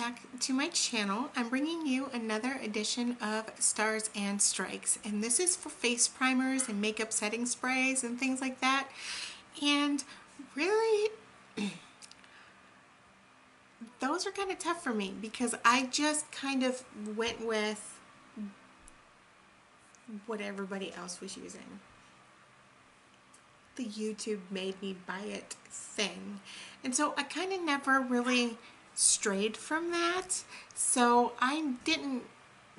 back to my channel. I'm bringing you another edition of Stars and Strikes, and this is for face primers and makeup setting sprays and things like that. And really, those are kind of tough for me because I just kind of went with what everybody else was using. The YouTube made me buy it thing. And so I kind of never really strayed from that. So I didn't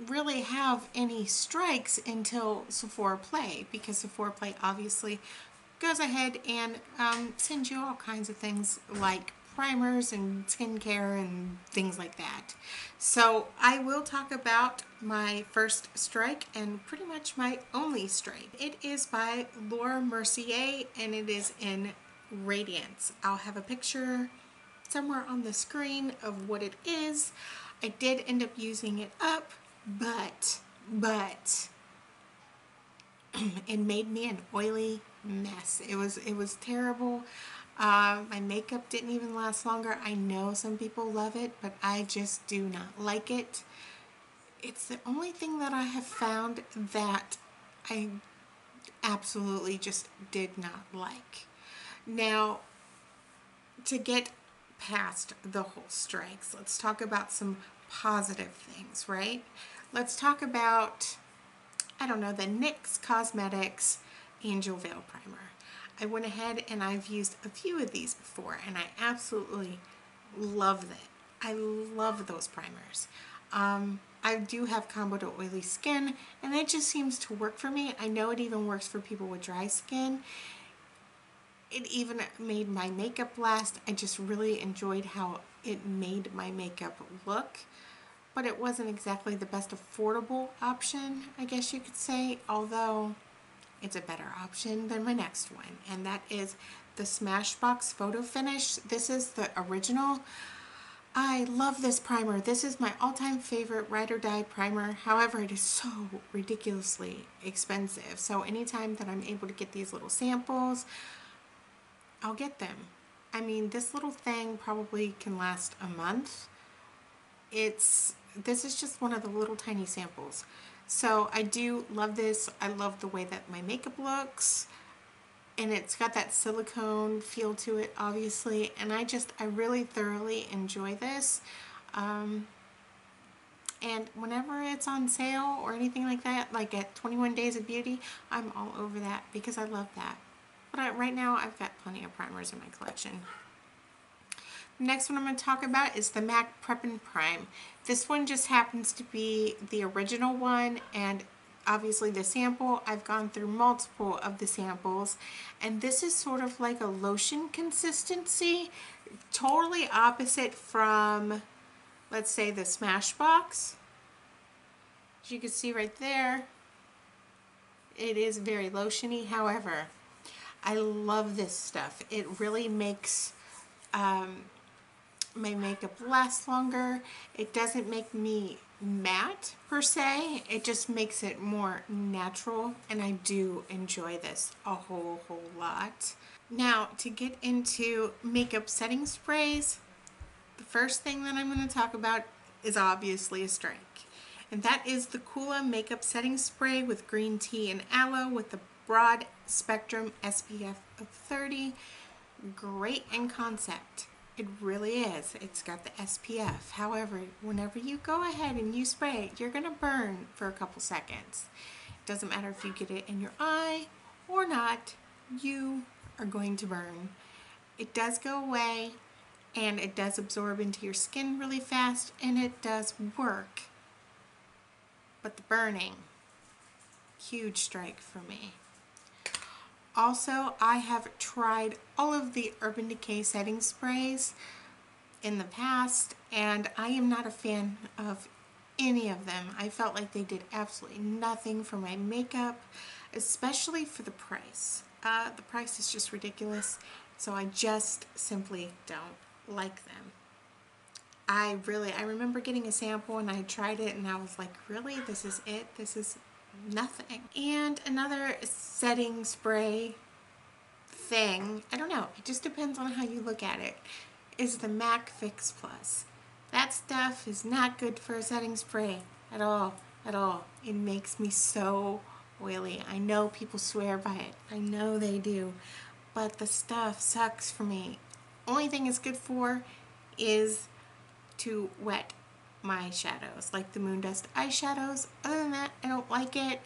really have any strikes until Sephora Play, because Sephora Play obviously goes ahead and sends you all kinds of things like primers and skincare and things like that. So I will talk about my first strike and pretty much my only strike. It is by Laura Mercier and it is in Radiance. I'll have a picture somewhere on the screen of what it is. I did end up using it up, but it made me an oily mess. It was terrible. My makeup didn't even last longer. I know some people love it, but I just do not like it. It's the only thing that I have found that I absolutely just did not like. Now, to get past the whole strikes, let's talk about some positive things, right? Let's talk about, I don't know, the NYX Cosmetics Angel Veil Primer. I went ahead and I've used a few of these before and I absolutely love it. I love those primers. I do have combo to oily skin and it just seems to work for me. I know it even works for people with dry skin. It even made my makeup last. I just really enjoyed how it made my makeup look. But it wasn't exactly the best affordable option, I guess you could say, although it's a better option than my next one, and that is the Smashbox Photo Finish. This is the original. I love this primer. This is my all-time favorite Ride or Die primer. However, it is so ridiculously expensive. So anytime that I'm able to get these little samples, I'll get them. I mean, this little thing probably can last a month. This is just one of the little tiny samples. So I do love this. I love the way that my makeup looks. And it's got that silicone feel to it, obviously. And I really thoroughly enjoy this. And whenever it's on sale or anything like that, like at 21 Days of Beauty, I'm all over that because I love that. But right now, I've got plenty of primers in my collection. The next one I'm going to talk about is the MAC Prep and Prime. This one just happens to be the original one, and obviously the sample, I've gone through multiple of the samples, and this is sort of like a lotion consistency, totally opposite from, let's say, the Smashbox. As you can see right there, it is very lotiony. However, I love this stuff. It really makes my makeup last longer. It doesn't make me matte per se. It just makes it more natural, and I do enjoy this a whole lot. Now, to get into makeup setting sprays, the first thing that I'm going to talk about is obviously a strike, and that is the Coola Makeup Setting Spray with green tea and aloe with the broad spectrum SPF of 30. Great in concept. It really is. It's got the SPF. However, whenever you go ahead and you spray it, you're going to burn for a couple seconds. It doesn't matter if you get it in your eye or not, you are going to burn. It does go away and it does absorb into your skin really fast and it does work. But the burning, huge strike for me. Also, I have tried all of the Urban Decay setting sprays in the past, and I am not a fan of any of them. I felt like they did absolutely nothing for my makeup, especially for the price. The price is just ridiculous, so I just simply don't like them. I remember getting a sample and I tried it and I was like, really? This is it? This is nothing. And another setting spray thing, I don't know, it just depends on how you look at it, is the MAC Fix Plus. That stuff is not good for a setting spray at all, at all. It makes me so oily. I know people swear by it. I know they do. But the stuff sucks for me. Only thing it's good for is to wet my shadows, like the Moon Dust eyeshadows. Other than that, I don't like it.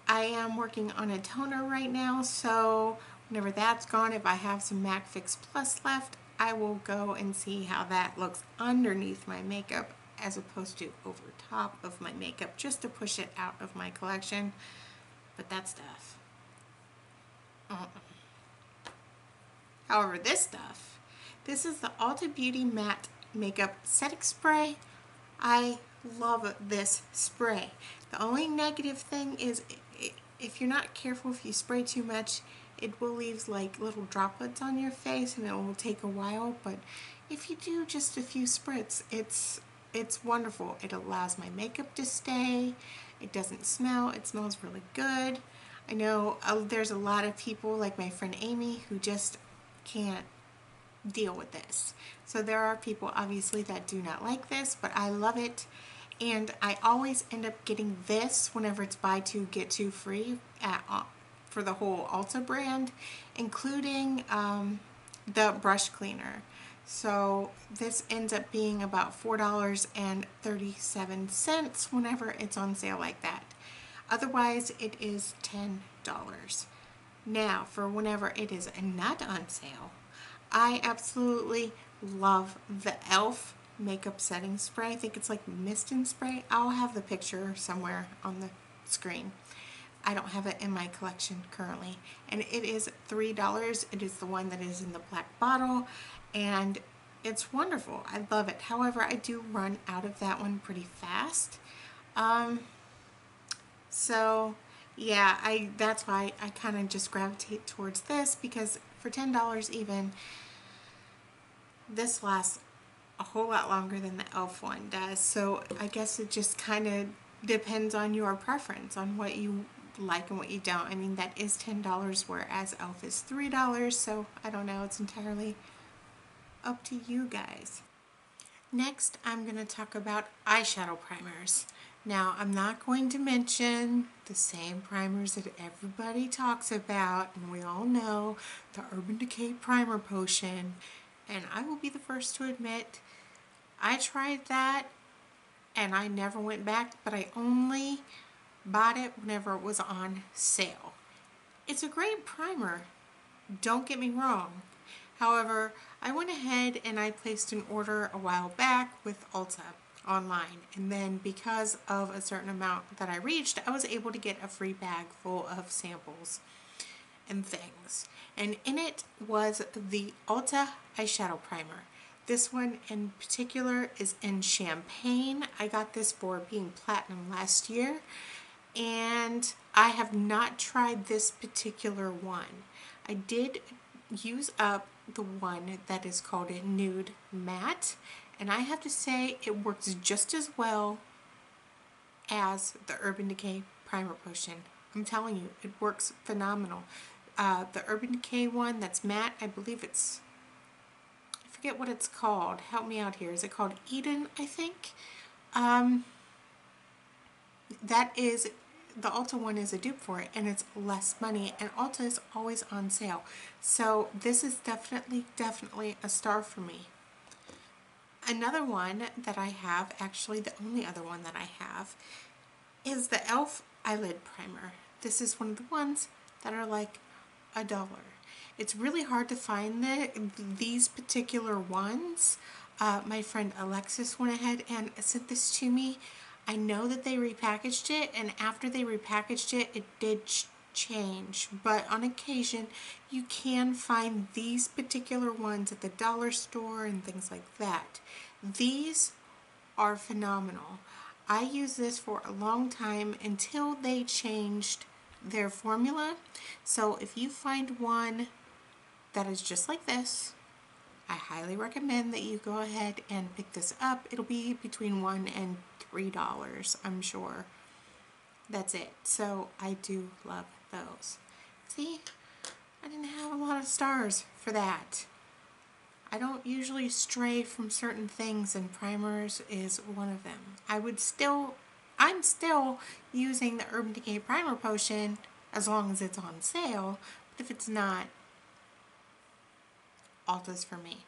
I am working on a toner right now, so whenever that's gone, if I have some MAC Fix Plus left, I will go and see how that looks underneath my makeup as opposed to over top of my makeup, just to push it out of my collection. But that stuff. However, this stuff, this is the Ulta Beauty Matte Makeup Setting Spray. I love this spray. The only negative thing is if you're not careful, if you spray too much, it will leave like little droplets on your face and it will take a while. But if you do just a few spritz, it's wonderful. It allows my makeup to stay. It doesn't smell. It smells really good. I know there's a lot of people like my friend Amy who just can't deal with this. So there are people obviously that do not like this, but I love it. And I always end up getting this whenever it's buy two get two free for the whole Ulta brand, including the brush cleaner. So this ends up being about $4.37 whenever it's on sale like that. Otherwise it is $10. Now for whenever it is not on sale, I absolutely love the e.l.f. makeup setting spray. I think it's like mist and spray. I'll have the picture somewhere on the screen. I don't have it in my collection currently. And it is $3. It is the one that is in the black bottle. And it's wonderful. I love it. However, I do run out of that one pretty fast. So yeah, that's why I kind of just gravitate towards this, because for $10 even, this lasts a whole lot longer than the e.l.f. one does. So I guess it just kind of depends on your preference, on what you like and what you don't. I mean, that is $10, whereas e.l.f. is $3, so I don't know, it's entirely up to you guys. Next, I'm going to talk about eyeshadow primers. Now, I'm not going to mention the same primers that everybody talks about, and we all know, the Urban Decay Primer Potion. And I will be the first to admit, I tried that and I never went back, but I only bought it whenever it was on sale. It's a great primer, don't get me wrong. However, I went ahead and I placed an order a while back with Ulta online, and then because of a certain amount that I reached, I was able to get a free bag full of samples and things, and in it was the Ulta eyeshadow primer. This one in particular is in Champagne. I got this for being platinum last year, and I have not tried this particular one. I did use up the one that is called a Nude Matte, and I have to say it works just as well as the Urban Decay Primer Potion. I'm telling you, it works phenomenal. The Urban Decay one that's matte, I believe it's, I forget what it's called. Help me out here. Is it called Eden, I think? That is, the Ulta one is a dupe for it, and it's less money, and Ulta is always on sale. So this is definitely a star for me. Another one that I have, actually the only other one that I have, is the e.l.f. eyelid primer. This is one of the ones that are like $1. It's really hard to find these particular ones. My friend Alexis went ahead and sent this to me. I know that they repackaged it, and after they repackaged it, it did change. But on occasion, you can find these particular ones at the dollar store and things like that. These are phenomenal. I used this for a long time until they changed their formula. So if you find one that is just like this, I highly recommend that you go ahead and pick this up. It'll be between $1 and $3, I'm sure. That's it. So I do love those. See, I didn't have a lot of stars for that. I don't usually stray from certain things, and primers is one of them. I'm still using the Urban Decay Primer Potion as long as it's on sale, but if it's not, Ulta's for me.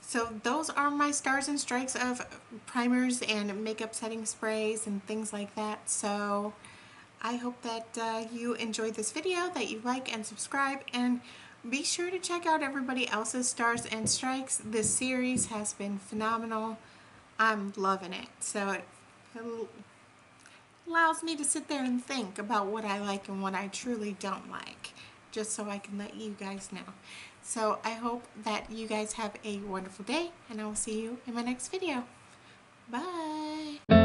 So those are my stars and strikes of primers and makeup setting sprays and things like that. So I hope that you enjoyed this video, that you like and subscribe, and be sure to check out everybody else's stars and strikes. This series has been phenomenal. I'm loving it. So it allows me to sit there and think about what I like and what I truly don't like, just so I can let you guys know. So I hope that you guys have a wonderful day, and I will see you in my next video. Bye!